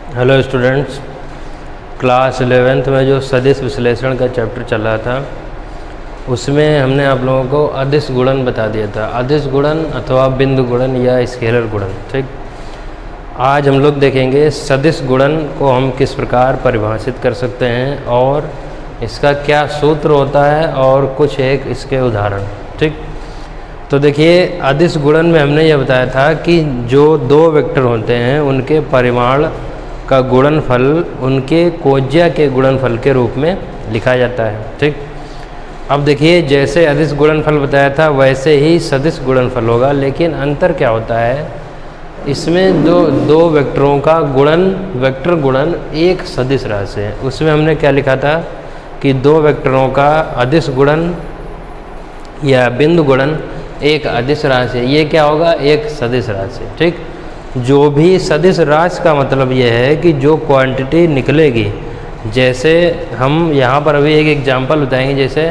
Hello students, class 11th में जो सदिश विश्लेषण का चैप्टर चल रहा था उसमें हमने आप लोगों को अदिश गुणन बता दिया था। अदिश गुणन अथवा बिंदु गुणन या स्केलर गुणन। ठीक, आज हम लोग देखेंगे सदिश गुणन को हम किस प्रकार परिभाषित कर सकते हैं और इसका क्या सूत्र होता है और कुछ एक इसके उदाहरण। ठीक, तो देखिए अदिश गुणन में हमने यह बताया था कि जो दो वेक्टर होते हैं उनके परिमाण का गुणनफल उनके कोज्या के गुणनफल के रूप में लिखा जाता है। ठीक, अब देखिए जैसे अदिश गुणनफल बताया था वैसे ही सदिश गुणनफल होगा, लेकिन अंतर क्या होता है इसमें दो वेक्टरों का गुणन वेक्टर गुणन एक सदिश राशि है। उसमें हमने क्या लिखा था कि दो वेक्टरों का अदिश गुणन या बिंदु गुणन एक अदिश राशि है। ये क्या होगा? एक सदिश राशि। ठीक, जो भी सदिश राशि का मतलब यह है कि जो क्वांटिटी निकलेगी, जैसे हम यहाँ पर अभी एक एग्जांपल बताएंगे। जैसे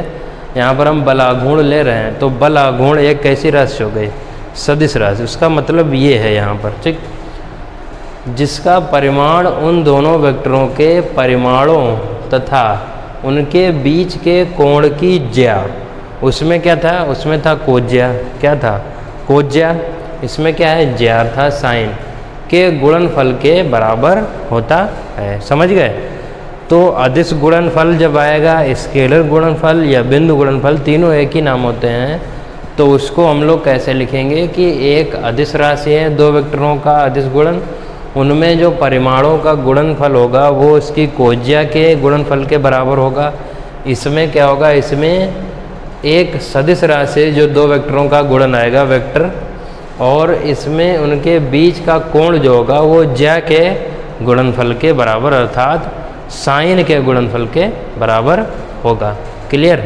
यहाँ पर हम बल आघूर्ण ले रहे हैं तो बल आघूर्ण एक कैसी राशि हो गई? सदिश राशि। उसका मतलब ये है यहाँ पर, ठीक, जिसका परिमाण उन दोनों वेक्टरों के परिमाणों तथा उनके बीच के कोण की ज्या, उसमें क्या था? उसमें था कोज्या। क्या था? कोज्या। इसमें क्या है? ज्या था साइन के गुणनफल के बराबर होता है। समझ गए? तो अदिश गुणनफल जब आएगा, स्केलर गुणनफल या बिंदु गुणनफल, तीनों एक ही नाम होते हैं। तो उसको हम लोग कैसे लिखेंगे कि एक अदिश राशि है दो वेक्टरों का अदिश गुणन, उनमें जो परिमाणों का गुणनफल होगा वो इसकी कोज्या के गुणनफल के बराबर होगा। इसमें क्या होगा? इसमें एक सदिश राशि जो दो वेक्टरों का गुणन आएगा वेक्टर, और इसमें उनके बीच का कोण जो होगा वो ज्या के गुणनफल के बराबर अर्थात साइन के गुणनफल के बराबर होगा। क्लियर?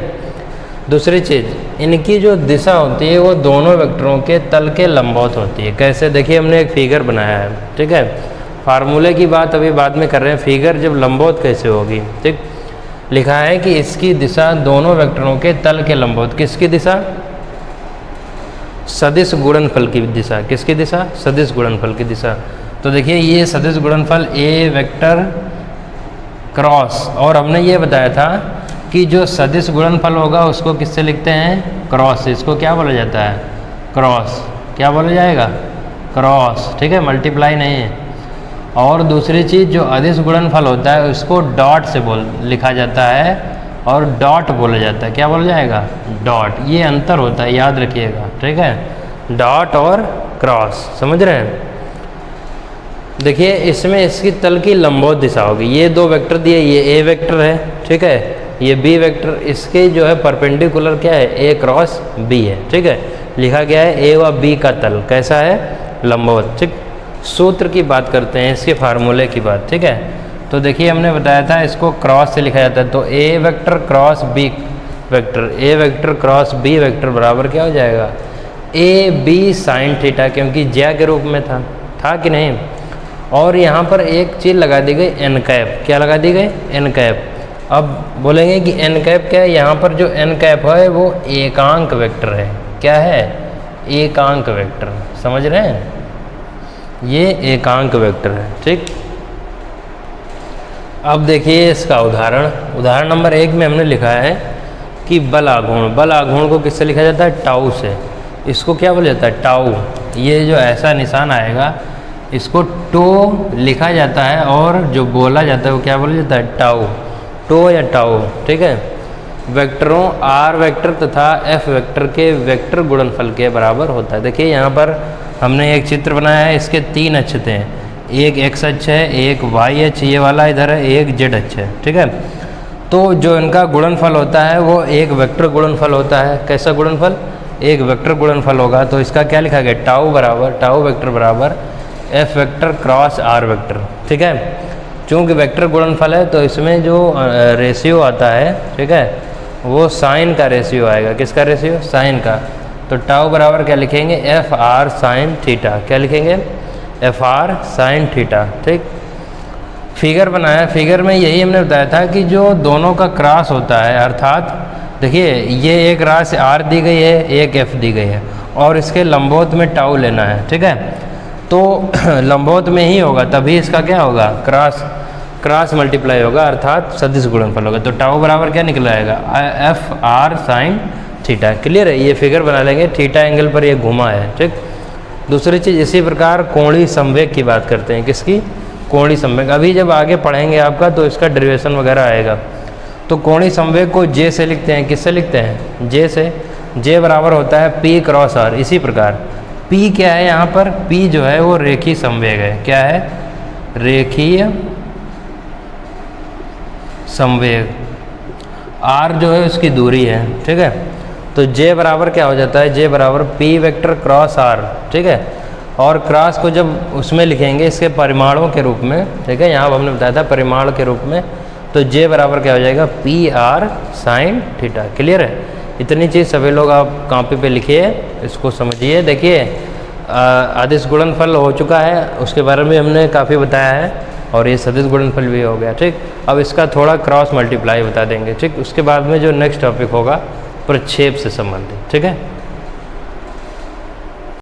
दूसरी चीज़, इनकी जो दिशा होती है वो दोनों वेक्टरों के तल के लंबवत होती है। कैसे? देखिए हमने एक फिगर बनाया है। ठीक है, फार्मूले की बात अभी बाद में कर रहे हैं। फिगर जब लंबवत कैसे होगी? ठीक, लिखा है कि इसकी दिशा दोनों वेक्टरों के तल के लंबवत। किसकी दिशा? सदिश गुणनफल की दिशा। किसकी दिशा? सदिश गुणनफल की दिशा। तो देखिए ये सदिश गुणनफल ए वेक्टर क्रॉस, और हमने ये बताया था कि जो सदिश गुणनफल होगा उसको किससे लिखते हैं? क्रॉस। इसको क्या बोला जाता है? क्रॉस। क्या बोला जाएगा? क्रॉस। ठीक है, मल्टीप्लाई नहीं है। और दूसरी चीज़, जो अदिश गुणनफल होता है उसको डॉट से लिखा जाता है और डॉट बोला जाता है। क्या बोला जाएगा? डॉट। ये अंतर होता है, याद रखिएगा। ठीक है, डॉट और क्रॉस। समझ रहे हैं? देखिए इसमें इसकी तल की लंबवत दिशा होगी। ये दो वेक्टर दिए, ये ए वेक्टर है, ठीक है, ये बी वेक्टर, इसके जो है परपेंडिकुलर क्या है? ए क्रॉस बी है। ठीक है, लिखा गया है ए व बी का तल कैसा है? लंबवत। ठीक, सूत्र की बात करते हैं, इसके फार्मूले की बात। ठीक है, तो देखिए हमने बताया था इसको क्रॉस से लिखा जाता है। तो ए वेक्टर क्रॉस बी वेक्टर, ए वेक्टर क्रॉस बी वेक्टर बराबर क्या हो जाएगा? ए बी साइन थीटा, क्योंकि ज्या के रूप में था कि नहीं? और यहाँ पर एक चीज़ लगा दी गई एन कैप। क्या लगा दी गई? N cap. अब बोलेंगे कि एन कैप क्या है? यहाँ पर जो एन कैप है वो एकांक वेक्टर है। क्या है? एकांक वेक्टर। समझ रहे हैं? ये एकांक वेक्टर है। ठीक, अब देखिए इसका उदाहरण नंबर 1 में हमने लिखा है कि बल आघूर्ण। बल आघूर्ण को किससे लिखा जाता है? टाउ से। इसको क्या बोला जाता है? टाउ। ये जो ऐसा निशान आएगा इसको टो लिखा जाता है, और जो बोला जाता है वो क्या बोला जाता है? टाउ। टो या टाउ। ठीक है, वेक्टरों आर वेक्टर तथा एफ वेक्टर के वेक्टर गुणनफल के बराबर होता है। देखिए यहाँ पर हमने एक चित्र बनाया है, इसके 3 अक्ष थे। एक एक्स अक्ष है, एक वाई अक्ष ये वाला इधर है, एक जेड अक्ष है। ठीक है, तो जो इनका गुणनफल होता है वो एक वेक्टर गुणनफल होता है। कैसा गुणनफल? एक वेक्टर गुणनफल होगा। तो इसका क्या लिखा गया? टाउ वेक्टर बराबर F vector cross r vector. ठीक है, चूँकि वेक्टर गुणनफल है तो इसमें जो रेशियो आता है, ठीक है, वो साइन का रेशियो आएगा। किसका रेशियो? साइन का। तो टाउ बराबर क्या लिखेंगे? F R sine theta. क्या लिखेंगे? F R sine theta. ठीक, फिगर बनाया। फिगर में यही हमने बताया था कि जो दोनों का क्रॉस होता है, अर्थात देखिए ये एक राशि आर दी गई है, एक एफ दी गई है, और इसके लंबवत में टाउ लेना है। ठीक है, तो लंबवत में ही होगा, तभी इसका क्या होगा, क्रॉस मल्टीप्लाई होगा, अर्थात सदिश गुणनफल होगा। तो टाउ बराबर क्या निकल आएगा, F R sine theta. Clear है, ये फिगर बना लेंगे, थीटा एंगल पर ये घुमा है, ठीक। दूसरी चीज़ इसी प्रकार कोणीय संवेग की बात करते हैं, किसकी, कोणीय संवेग। अभी जब आगे पढ़ेंगे आपका तो इसका डेरिवेशन वगैरह आएगा। तो कोणीय संवेग को जे से लिखते हैं, किससे लिखते हैं, जे से। जे बराबर होता है पी क्रॉस आर। इसी प्रकार पी क्या है यहाँ पर, पी जो है वो रेखीय संवेग है। क्या है, रेखीय संवेग। आर जो है उसकी दूरी है, ठीक है। तो जे बराबर क्या हो जाता है, जे बराबर पी वेक्टर क्रॉस आर, ठीक है। और क्रॉस को जब उसमें लिखेंगे इसके परिमाणों के रूप में, ठीक है, यहाँ हमने बताया था परिमाण के रूप में, तो जे बराबर क्या हो जाएगा, P R sine theta. Clear है, इतनी चीज़ सभी लोग आप कॉपी पे लिखिए, इसको समझिए। देखिए अदिश गुणनफल हो चुका है, उसके बारे में हमने काफ़ी बताया है, और ये सदिश गुणनफल भी हो गया, ठीक। अब इसका थोड़ा क्रॉस मल्टीप्लाई बता देंगे, ठीक। उसके बाद में जो नेक्स्ट टॉपिक होगा प्रक्षेप से संबंधित, ठीक है।